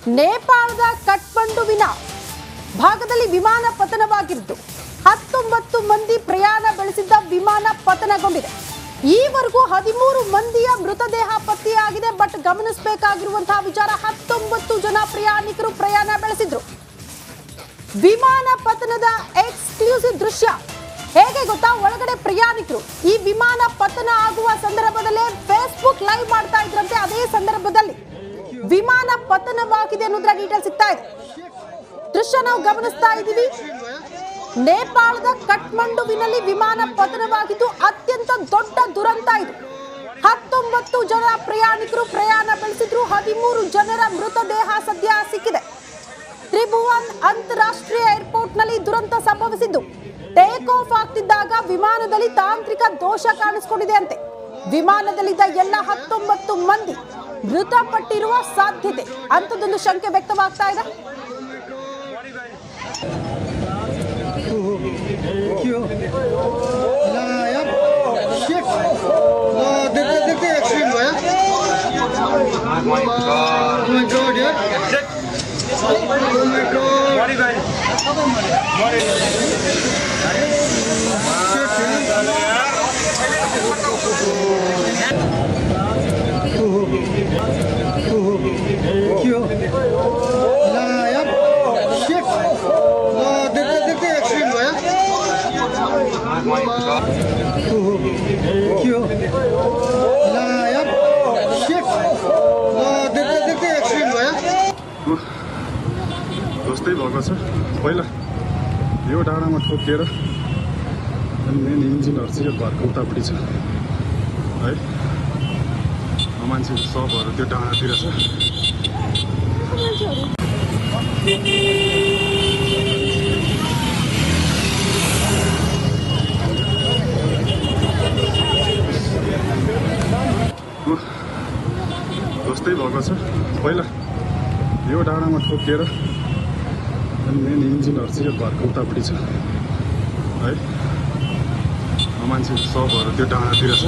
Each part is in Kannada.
ನೇಪಾಳದ ಕಠ್ಮಂಡುವಿನ ಭಾಗದಲ್ಲಿ ವಿಮಾನ ಪತನವಾಗಿದ್ದು 19 ಮಂದಿ ಪ್ರಯಾಣ ಬೆಳೆಸಿದ್ದ ವಿಮಾನ ಪತನಗೊಂಡಿದೆ. ಈವರೆಗೂ 13 ಮಂದಿಯ ಮೃತದೇಹ ಪತ್ತೆಯಾಗಿದೆ. ಬಟ್ ಗಮನಿಸಬೇಕಾಗಿರುವಂತಹ ವಿಚಾರ 19 ಜನ ಪ್ರಯಾಣಿಕರು ಪ್ರಯಾಣ ಬೆಳೆಸಿದ್ರು. ವಿಮಾನ ಪತನದ ಎಕ್ಸ್ಕ್ಲೂಸಿವ್ ದೃಶ್ಯ ಹೇಗೆ ಗೊತ್ತಾ? ಒಳಗಡೆ ಪ್ರಯಾಣಿಕರು ಈ ವಿಮಾನ ಪತನ ಆಗುವ ಸಂದರ್ಭದಲ್ಲೇ ಫೇಸ್ಬುಕ್ ಲೈವ್ ಮಾಡ್ತಾ ಇದ್ರಂತೆ. ಅದೇ ಸಂದರ್ಭದಲ್ಲಿ ವಿಮಾನ ಪತನವಾಗಿದೆ ಅನ್ನೋದ್ರ ಡೀಟೇಲ್ ಸಿಗ್ತಾ ಇದೆ. ದೃಶ್ಯ ನಾವು ಗಮನಿಸ್ತಾ ಇದ್ದೀವಿ. ನೇಪಾಳದ ಕಠ್ಮಂಡುವಿನಲ್ಲಿ ವಿಮಾನ ಪತನವಾಗಿದ್ದು ಅತ್ಯಂತ ದೊಡ್ಡ ದುರಂತ ಇದು. 19 ಜನ ಪ್ರಯಾಣಿಕರು ಪ್ರಯಾಣ ಬೆಳೆಸಿದ್ರು. 13 ಜನರ ಮೃತದೇಹ ಸದ್ಯ ಸಿಕ್ಕಿದೆ. ತ್ರಿಭುವನ್ ಅಂತಾರಾಷ್ಟ್ರೀಯ ಏರ್ಪೋರ್ಟ್ ನಲ್ಲಿ ದುರಂತ ಸಂಭವಿಸಿದ್ದು. ಟೇಕ್ ಆಫ್ ಆಗ್ತಿದ್ದಾಗ ವಿಮಾನದಲ್ಲಿ ತಾಂತ್ರಿಕ ದೋಷ ಕಾಣಿಸಿಕೊಂಡಿದೆ ಅಂತೆ. ವಿಮಾನದಲ್ಲಿದ್ದ ಎಲ್ಲ 19 ಮಂದಿ ಮೃತಪಟ್ಟಿರುವ ಸಾಧ್ಯತೆ ಅಂತದೊಂದು ಶಂಕೆ ವ್ಯಕ್ತವಾಗ್ತಾ ಇದೆ. जस्तै भएको छ पहिला यो डाँडामा ठोकिएर अनि मेन इन्जिनहरू चाहिँ यो घरको उतापट्टि छ है। मान्छेको सबहरू त्यो डाँडातिर छ। जस्तै भएको छ पहिला यो डाँडामा ठोकिएर अनि मेन इन्जिनहरू चाहिँ यो घरको उतापट्टि छ है। मान्छेको सबहरू त्यो डाँडातिर छ।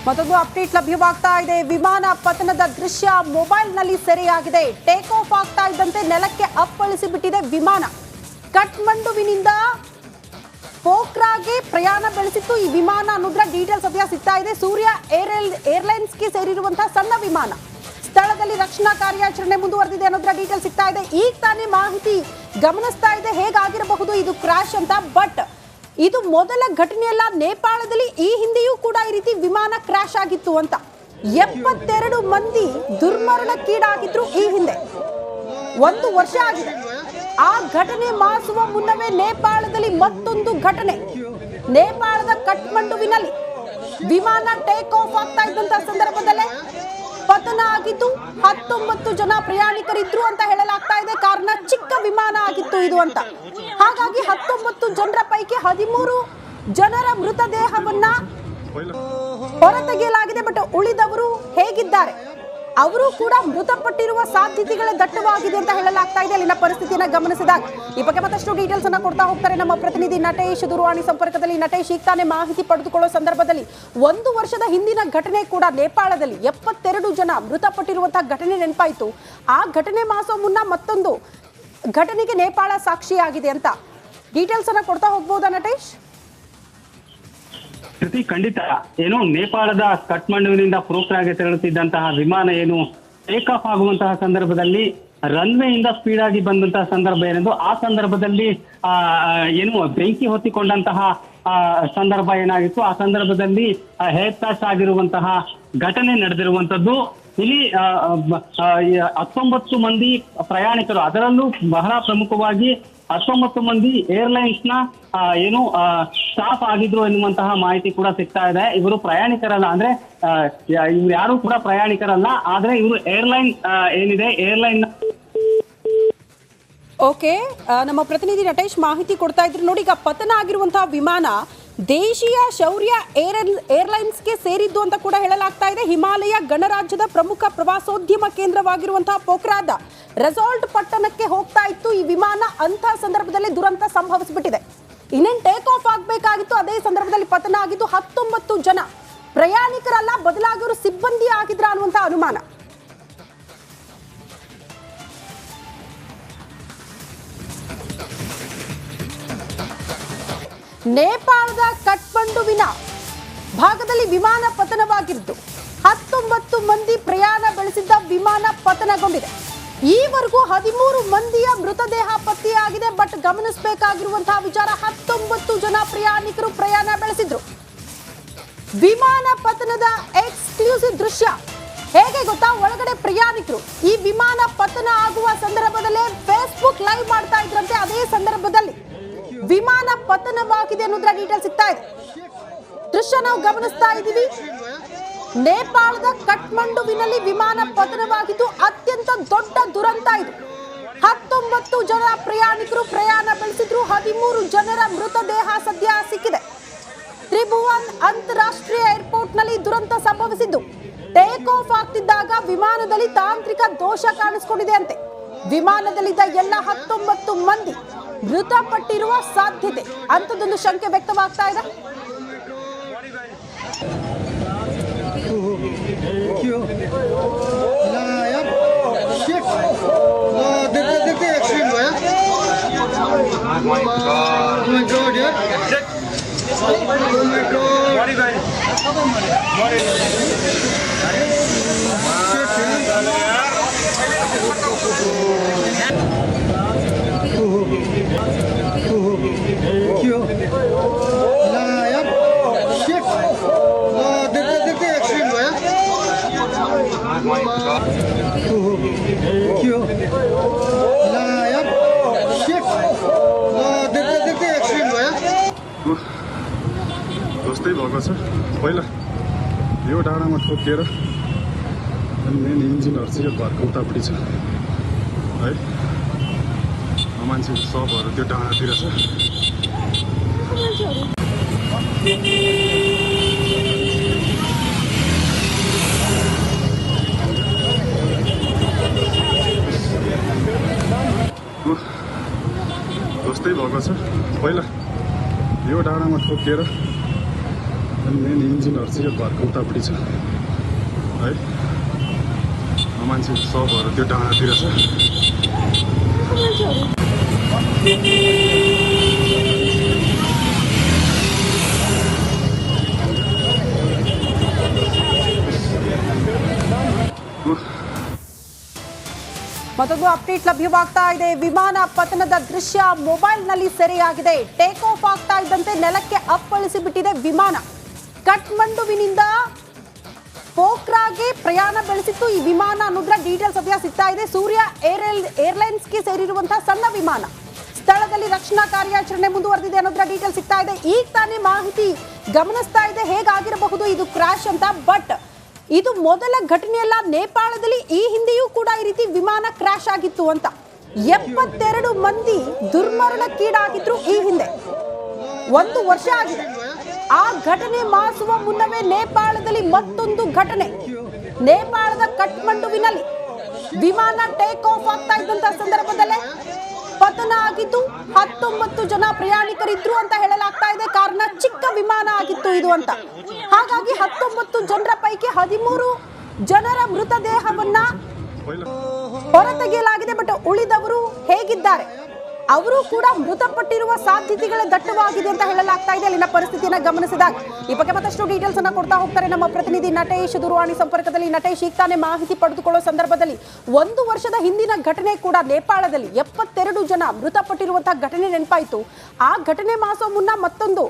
ಮತ್ತೊಂದು ಅಪ್ಡೇಟ್ ಲಭ್ಯವಾಗ್ತಾ ಇದೆ. ವಿಮಾನ ಪತನದ ದೃಶ್ಯ ಮೊಬೈಲ್ ನಲ್ಲಿ ಸೆರೆಯಾಗಿದೆ. ಟೇಕ್ ಆಫ್ ಆಗ್ತಾ ಇದ್ದಂತೆ ನೆಲಕ್ಕೆ ಅಪ್ಪಳಿಸಿ ಬಿಟ್ಟಿದೆ ವಿಮಾನ. ಕಠ್ಮಂಡುವಿನಿಂದ ಪೋಖ್ರಾಗೆ ಪ್ರಯಾಣ ಬೆಳೆಸಿತ್ತು ಈ ವಿಮಾನ ಅನ್ನೋದ್ರ ಡೀಟೇಲ್ಸ್ ಸದ್ಯ ಸಿಗ್ತಾ ಇದೆ. ಸೂರ್ಯ ಏರ್ಲೈನ್ಸ್ಗೆ ಸೇರಿರುವಂತಹ ಸಣ್ಣ ವಿಮಾನ. ಸ್ಥಳದಲ್ಲಿ ರಕ್ಷಣಾ ಕಾರ್ಯಾಚರಣೆ ಮುಂದುವರೆದಿದೆ ಅನ್ನೋದ್ರ ಡೀಟೇಲ್ ಸಿಗ್ತಾ ಇದೆ. ಈಗ ತಾನೇ ಮಾಹಿತಿ ಗಮನಿಸ್ತಾ ಇದೆ ಹೇಗಾಗಿರಬಹುದು ಇದು ಕ್ರಾಶ್ ಅಂತ. ಬಟ್ ಇದು ಮೊದಲ ಘಟನೆಯಲ್ಲ. ನೇಪಾಳದಲ್ಲಿ ಈ ಹಿಂದೆಯೂ ಕೂಡ ಈ ರೀತಿ ವಿಮಾನ ಕ್ರಾಶ್ ಆಗಿತ್ತು ಅಂತ. 72 ಮಂದಿ ದುರ್ಮರಣಕ್ಕೀಡಾಗಿದ್ರು ಈ ಹಿಂದೆ. 1 ವರ್ಷ ಆಗಿದೆ. ಆ ಘಟನೆ ಮಾಸುವ ಮುನ್ನವೇ ನೇಪಾಳದಲ್ಲಿ ಮತ್ತೊಂದು ಘಟನೆ. ನೇಪಾಳದ ಕಠ್ಮಂಡುವಿನಲ್ಲಿ ವಿಮಾನ ಟೇಕ್ ಆಫ್ ಆಗ್ತಾ ಇದ್ದಂತಹ ಸಂದರ್ಭದಲ್ಲೇ ಪತನ ಆಗಿದ್ದು 19 ಜನ ಪ್ರಯಾಣಿಕರಿದ್ರು ಅಂತ ಹೇಳಲಾಗ್ತಾ ಇದೆ. ಕಾರಣ ಚಿಕ್ಕ ವಿಮಾನ ಆಗಿತ್ತು ಇದು ಅಂತ. ಹಾಗಾಗಿ 19 ಜನರ ಪೈಕಿ 13 ಜನರ ಮೃತದೇಹವನ್ನ ಹೊರತೆಗೆಯಲಾಗಿದೆ. ಬಟ್ ಉಳಿದವರು ಹೇಗಿದ್ದಾರೆ? ಅವರು ಕೂಡ ಮೃತಪಟ್ಟಿರುವ ಸಾಧ್ಯತೆಗಳೇ ದಟ್ಟವಾಗಿದೆ ಅಂತ ಹೇಳಲಾಗ್ತಾ ಇದೆ. ಅಲ್ಲಿನ ಪರಿಸ್ಥಿತಿಯನ್ನ ಗಮನಿಸಿದಾಗ ಈ ಬಗ್ಗೆ ಮತ್ತಷ್ಟು ಡೀಟೇಲ್ಸ್ ಅನ್ನ ಕೊಡ್ತಾ ಹೋಗ್ತಾರೆ ನಮ್ಮ ಪ್ರತಿನಿಧಿ ನಟೇಶ್ ದೂರವಾಣಿ ಸಂಪರ್ಕದಲ್ಲಿ. ನಟೇಶ್, ಈಗ ತಾನೇ ಮಾಹಿತಿ ಪಡೆದುಕೊಳ್ಳೋ ಸಂದರ್ಭದಲ್ಲಿ 1 ವರ್ಷದ ಹಿಂದಿನ ಘಟನೆ ಕೂಡ ನೇಪಾಳದಲ್ಲಿ 72 ಜನ ಮೃತಪಟ್ಟಿರುವಂತಹ ಘಟನೆ ನೆನಪಾಯಿತು. ಆ ಘಟನೆ ಮಾಸೋ ಮುನ್ನ ಮತ್ತೊಂದು ಘಟನೆಗೆ ನೇಪಾಳ ಸಾಕ್ಷಿಯಾಗಿದೆ ಅಂತ ಡೀಟೇಲ್ಸ್ ಅನ್ನ ಕೊಡ್ತಾ ಹೋಗ್ಬೋದಾ ನಟೇಶ್? ಖಂಡಿತ. ಏನು ನೇಪಾಳದ ಕಠ್ಮಂಡುವಿನಿಂದ ಪೋಖ್ರಾಗೆ ತೆರಳುತ್ತಿದ್ದಂತಹ ವಿಮಾನ ಏನು ಟೇಕ್ ಆಫ್ ಆಗುವಂತಹ ಸಂದರ್ಭದಲ್ಲಿ ರನ್ವೇಯಿಂದ ಸ್ಪೀಡ್ ಆಗಿ ಬಂದಂತಹ ಸಂದರ್ಭ ಏನೆಂದು ಆ ಸಂದರ್ಭದಲ್ಲಿ ಏನು ಬೆಂಕಿ ಹೊತ್ತಿಕೊಂಡಂತಹ ಸಂದರ್ಭ ಏನಾಗಿತ್ತು. ಆ ಸಂದರ್ಭದಲ್ಲಿ ಹೇರ್ ಕ್ರಾಶ್ ಆಗಿರುವಂತಹ ಘಟನೆ ನಡೆದಿರುವಂತದ್ದು. ಇಲ್ಲಿ 19 ಮಂದಿ ಪ್ರಯಾಣಿಕರು, ಅದರಲ್ಲೂ ಬಹಳ ಪ್ರಮುಖವಾಗಿ 19 ಮಂದಿ ಏರ್ಲೈನ್ಸ್ ನ ಏನು ಸ್ಟಾಫ್ ಆಗಿದ್ರು ಎನ್ನುವಂತಹ ಮಾಹಿತಿ ಕೂಡ ಸಿಗ್ತಾ ಇದೆ. ಇವರು ಪ್ರಯಾಣಿಕರಲ್ಲ, ಅಂದ್ರೆ ಇವ್ರು ಯಾರು ಕೂಡ ಪ್ರಯಾಣಿಕರಲ್ಲ, ಆದ್ರೆ ಇವರು ಏರ್ಲೈನ್ ಏನಿದೆ ಏರ್ಲೈನ್. ಓಕೆ, ನಮ್ಮ ಪ್ರತಿನಿಧಿ ನಟೇಶ್ ಮಾಹಿತಿ ಕೊಡ್ತಾ ಇದ್ರು. ನೋಡಿ, ಈಗ ಪತನ ಆಗಿರುವಂತಹ ವಿಮಾನ ದೇಶೀಯ ಶೌರ್ಯ ಏರ್ಲೈನ್ಸ್ಗೆ ಸೇರಿದ್ದು ಅಂತ ಕೂಡ ಹೇಳಲಾಗ್ತಾ ಇದೆ. ಹಿಮಾಲಯ ಗಣರಾಜ್ಯದ ಪ್ರಮುಖ ಪ್ರವಾಸೋದ್ಯಮ ಕೇಂದ್ರವಾಗಿರುವಂತಹ ಪೋಖ್ರಾದ ರೆಸಾರ್ಟ್ ಪಟ್ಟಣಕ್ಕೆ ಹೋಗ್ತಾ ಇತ್ತು ಈ ವಿಮಾನ. ಅಂಥ ಸಂದರ್ಭದಲ್ಲಿ ದುರಂತ ಸಂಭವಿಸಿಬಿಟ್ಟಿದೆ. ಇನ್ನೇನು ಟೇಕ್ ಆಫ್ ಆಗಬೇಕಾಗಿತ್ತು, ಅದೇ ಸಂದರ್ಭದಲ್ಲಿ ಪತನ ಆಗಿದ್ದು. 19 ಜನ ಪ್ರಯಾಣಿಕರಲ್ಲ, ಬದಲಾಗಿವರು ಸಿಬ್ಬಂದಿ ಆಗಿದ್ರ ಅನ್ನುವಂಥ ಅನುಮಾನ. ನೇಪಾಳದ ಕಠ್ಮಂಡುವಿನ ಭಾಗದಲ್ಲಿ ವಿಮಾನ ಪತನವಾಗಿದ್ದು 19 ಮಂದಿ ಪ್ರಯಾಣ ಬೆಳೆಸಿದ್ದ ವಿಮಾನ ಪತನಗೊಂಡಿದೆ. ಈವರೆಗೂ 13 ಮಂದಿಯ ಮೃತದೇಹ ಪತ್ತೆಯಾಗಿದೆ. ಬಟ್ ಗಮನಿಸಬೇಕಾಗಿರುವಂತಹ ವಿಚಾರ, 19 ಜನ ಪ್ರಯಾಣಿಕರು ಪ್ರಯಾಣ ಬೆಳೆಸಿದ್ರು. ವಿಮಾನ ಪತನದ ಎಕ್ಸ್ಕ್ಲೂಸಿವ್ ದೃಶ್ಯ ಹೇಗೆ ಗೊತ್ತಾ? ಒಳಗಡೆ ಪ್ರಯಾಣಿಕರು ಈ ವಿಮಾನ ಪತನ ಆಗುವ ಸಂದರ್ಭದಲ್ಲೇ ಫೇಸ್ಬುಕ್ ಲೈವ್ ಮಾಡ್ತಾ ಇದ್ರಂತೆ. ಅದೇ ಸಂದರ್ಭದಲ್ಲಿ ವಿಮಾನ ಪತನವಾಗಿದೆ ಅನ್ನೋದ್ರ ಡೀಟೇಲ್ ಸಿಗ್ತಾ ಇದೆ. ದೃಶ್ಯ ನಾವು ಗಮನಿಸ್ತಾ ಇದ್ದೀವಿ. ನೇಪಾಳದ ಕಠ್ಮಂಡುವಿನಲ್ಲಿ ವಿಮಾನ ಪತನವಾಗಿದ್ದು ಅತ್ಯಂತ ದೊಡ್ಡ ದುರಂತ ಇದು. 19 ಜನ ಪ್ರಯಾಣಿಕರು ಪ್ರಯಾಣ ಬೆಳೆಸಿದ್ರು. 13 ಜನರ ಮೃತದೇಹ ಸದ್ಯ ಸಿಕ್ಕಿದೆ. ತ್ರಿಭುವನ್ ಅಂತಾರಾಷ್ಟ್ರೀಯ ಏರ್ಪೋರ್ಟ್ ನಲ್ಲಿ ದುರಂತ ಸಂಭವಿಸಿದ್ದು. ಟೇಕ್ ಆಫ್ ಆಗ್ತಿದ್ದಾಗ ವಿಮಾನದಲ್ಲಿ ತಾಂತ್ರಿಕ ದೋಷ ಕಾಣಿಸಿಕೊಂಡಿದೆ ಅಂತೆ. ವಿಮಾನದಲ್ಲಿದ್ದ ಎಲ್ಲ 19 ಮಂದಿ ಮೃತಪಟ್ಟಿರುವ ಸಾಧ್ಯತೆ ಅಂತದೊಂದು ಶಂಕೆ ವ್ಯಕ್ತವಾಗ್ತಾ ಇದೆ. जस्तै भएको छ। पहिला यो डाँडामा ठोकिएर अनि मेन इन्जिनहरू चाहिँ यो घरको उतापट्टि छ है। मान्छेको सबहरू त्यो डाँडातिर छ। जस्तै भएको छ। पहिला यो डाँडामा ठोकिएर अनि मेन इन्जिनहरू चाहिँ यो घरको उतापट्टि छ है। मान्छेको सबहरू त्यो डाँडातिर छ। ಮತ್ತೊಂದು ಅಪ್ಡೇಟ್ ಲಭ್ಯವಾಗ್ತಾ ಇದೆ. ವಿಮಾನ ಪತನದ ದೃಶ್ಯ ಮೊಬೈಲ್ ನಲ್ಲಿ ಸೆರೆಯಾಗಿದೆ. ಟೇಕ್ ಆಫ್ ಆಗ್ತಾ ಇದ್ದಂತೆ ನೆಲಕ್ಕೆ ಅಪ್ಪಳಿಸಿ ಬಿಟ್ಟಿದೆ ವಿಮಾನ. ಕಠ್ಮಂಡುವಿನಿಂದ ಪೋಖ್ರಾಗೆ ಪ್ರಯಾಣ ಬೆಳೆಸಿತ್ತು ಈ ವಿಮಾನ ಅನ್ನೋದ್ರ ಡೀಟೇಲ್ಸ್ ಸದ್ಯ ಸಿಗ್ತಾ ಇದೆ. ಸೂರ್ಯ ಏರ್ಲೈನ್ಸ್ಗೆ ಸೇರಿರುವಂತಹ ಸಣ್ಣ ವಿಮಾನ. ಸ್ಥಳದಲ್ಲಿ ರಕ್ಷಣಾ ಕಾರ್ಯಾಚರಣೆ ಮುಂದುವರೆದಿದೆ ಅನ್ನೋದ್ರ ಡೀಟೇಲ್ ಸಿಗ್ತಾ ಇದೆ. ಈಗ ತಾನೇ ಮಾಹಿತಿ ಗಮನಿಸ್ತಾ ಇದೆ ಹೇಗಾಗಿರಬಹುದು ಇದು ಕ್ರಾಶ್ ಅಂತ. ಬಟ್ ಇದು ಮೊದಲ ಘಟನೆಯಲ್ಲ. ನೇಪಾಳದಲ್ಲಿ ಈ ಹಿಂದೆಯೂ ಕೂಡ ಈ ರೀತಿ ವಿಮಾನ ಕ್ರಾಶ್ ಆಗಿತ್ತು ಅಂತ. 72 ಮಂದಿ ದುರ್ಮರಣಕ್ಕೀಡಾಗಿದ್ರು ಈ ಹಿಂದೆ. 1 ವರ್ಷ ಆಗಿದೆ. ಆ ಘಟನೆ ಮಾಸುವ ಮುನ್ನವೇ ನೇಪಾಳದಲ್ಲಿ ಮತ್ತೊಂದು ಘಟನೆ. ನೇಪಾಳದ ಕಠ್ಮಂಡುವಿನಲ್ಲಿ ವಿಮಾನ ಟೇಕ್ ಆಫ್ ಆಗ್ತಾ ಇದ್ದಂತಹ ಸಂದರ್ಭದಲ್ಲೇ ಪತನ ಆಗಿದ್ದು 19 ಜನ ಪ್ರಯಾಣಿಕರಿದ್ರು ಅಂತ ಹೇಳಲಾಗ್ತಾ ಇದೆ. ಕಾರಣ ಚಿಕ್ಕ ವಿಮಾನ ಆಗಿತ್ತು ಇದು ಅಂತ. ಹಾಗಾಗಿ 19 ಜನರ ಪೈಕಿ 13 ಜನರ ಮೃತದೇಹವನ್ನ ಹೊರತೆಗೆಯಲಾಗಿದೆ. ಬಟ್ ಉಳಿದವರು ಹೇಗಿದ್ದಾರೆ? ಅವರು ಕೂಡ ಮೃತಪಟ್ಟಿರುವ ಸಾಧ್ಯತೆಗಳೇ ದಟ್ಟವಾಗಿದೆ ಅಂತ ಹೇಳಲಾಗ್ತಾ ಇದೆ. ಅಲ್ಲಿನ ಪರಿಸ್ಥಿತಿಯನ್ನ ಗಮನಿಸಿದಾಗ ಈ ಬಗ್ಗೆ ಮತ್ತಷ್ಟು ಡೀಟೇಲ್ಸ್ ಅನ್ನ ಕೊಡ್ತಾ ಹೋಗ್ತಾರೆ ನಮ್ಮ ಪ್ರತಿನಿಧಿ ನಟೇಶ್ ದೂರವಾಣಿ ಸಂಪರ್ಕದಲ್ಲಿ. ನಟೇಶ್, ಈಗ ತಾನೇ ಮಾಹಿತಿ ಪಡೆದುಕೊಳ್ಳೋ ಸಂದರ್ಭದಲ್ಲಿ 1 ವರ್ಷದ ಹಿಂದಿನ ಘಟನೆ ಕೂಡ ನೇಪಾಳದಲ್ಲಿ 72 ಜನ ಮೃತಪಟ್ಟಿರುವಂತಹ ಘಟನೆ ನೆನಪಾಯಿತು. ಆ ಘಟನೆ ಮಾಸೋ ಮುನ್ನ ಮತ್ತೊಂದು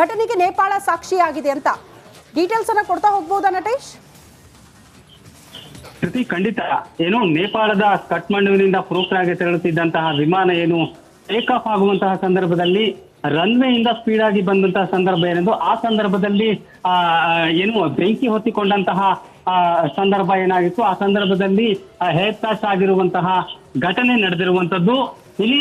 ಘಟನೆಗೆ ನೇಪಾಳ ಸಾಕ್ಷಿಯಾಗಿದೆ ಅಂತ ಡೀಟೇಲ್ಸ್ ಅನ್ನ ಕೊಡ್ತಾ ಹೋಗ್ಬೋದಾ ನಟೇಶ್? ಕೃತಿ, ಖಂಡಿತ. ಏನು ನೇಪಾಳದ ಕಠ್ಮಂಡುವಿನಿಂದ ಪೋಖ್ರಾಗೆ ತೆರಳುತ್ತಿದ್ದಂತಹ ವಿಮಾನ ಏನು ಟೇಕ್ ಆಫ್ ಆಗುವಂತಹ ಸಂದರ್ಭದಲ್ಲಿ ರನ್ವೇಯಿಂದ ಸ್ಪೀಡ್ ಆಗಿ ಬಂದಂತಹ ಸಂದರ್ಭ ಏನೆಂದು, ಆ ಸಂದರ್ಭದಲ್ಲಿ ಏನು ಬೆಂಕಿ ಹೊತ್ತಿಕೊಂಡಂತಹ ಸಂದರ್ಭ ಏನಾಗಿತ್ತು. ಆ ಸಂದರ್ಭದಲ್ಲಿ ಹೇರ್ ಕ್ರಾಶ್ ಆಗಿರುವಂತಹ ಘಟನೆ ನಡೆದಿರುವಂತದ್ದು. ಇಲ್ಲಿ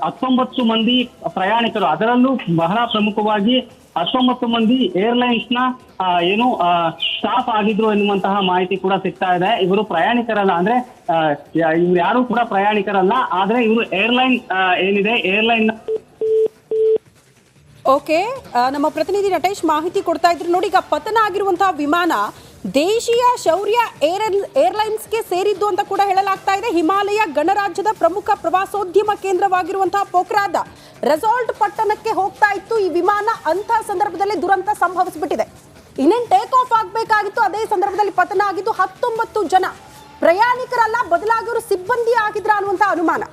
19 ಮಂದಿ ಪ್ರಯಾಣಿಕರು, ಅದರಲ್ಲೂ ಬಹಳ ಪ್ರಮುಖವಾಗಿ 19 ಮಂದಿ ಏರ್ಲೈನ್ಸ್ ನ ಸ್ಟಾಫ್ ಆಗಿದ್ರು ಎನ್ನುವಂತಹ ಮಾಹಿತಿ ಕೂಡ ಸಿಗ್ತಾ ಇದೆ. ಇವರು ಪ್ರಯಾಣಿಕರಲ್ಲ, ಅಂದ್ರೆ ಇವ್ರು ಯಾರು ಕೂಡ ಪ್ರಯಾಣಿಕರಲ್ಲ, ಆದ್ರೆ ಇವರು ಏರ್ಲೈನ್ ಏನಿದೆ ಏರ್ಲೈನ್. ಓಕೆ, ನಮ್ಮ ಪ್ರತಿನಿಧಿ ನಟೇಶ್ ಮಾಹಿತಿ ಕೊಡ್ತಾ ಇದ್ರು. ನೋಡಿ, ಈಗ ಪತನ ಆಗಿರುವಂತಹ ವಿಮಾನ ದೇಶೀಯ ಶೌರ್ಯ ಏರ್ಲೈನ್ಸ್ಗೆ ಸೇರಿದ್ದು ಅಂತ ಕೂಡ ಹೇಳಲಾಗ್ತಾ ಇದೆ. ಹಿಮಾಲಯ ಗಣರಾಜ್ಯದ ಪ್ರಮುಖ ಪ್ರವಾಸೋದ್ಯಮ ಕೇಂದ್ರವಾಗಿರುವಂತಹ ಪೋಖ್ರಾದ ರೆಸಾರ್ಟ್ ಪಟ್ಟಣಕ್ಕೆ ಹೋಗ್ತಾ ಇತ್ತು ಈ ವಿಮಾನ. ಅಂಥ ಸಂದರ್ಭದಲ್ಲಿ ದುರಂತ ಸಂಭವಿಸಿಬಿಟ್ಟಿದೆ. ಇನ್ನೇನು ಟೇಕ್ ಆಫ್ ಆಗಬೇಕಾಗಿತ್ತು, ಅದೇ ಸಂದರ್ಭದಲ್ಲಿ ಪತನ ಆಗಿದ್ದು. 19 ಜನ ಪ್ರಯಾಣಿಕರಲ್ಲ, ಬದಲಾಗಿ ಅವರು ಸಿಬ್ಬಂದಿ ಆಗಿದ್ರ ಅನ್ನುವಂಥ ಅನುಮಾನ.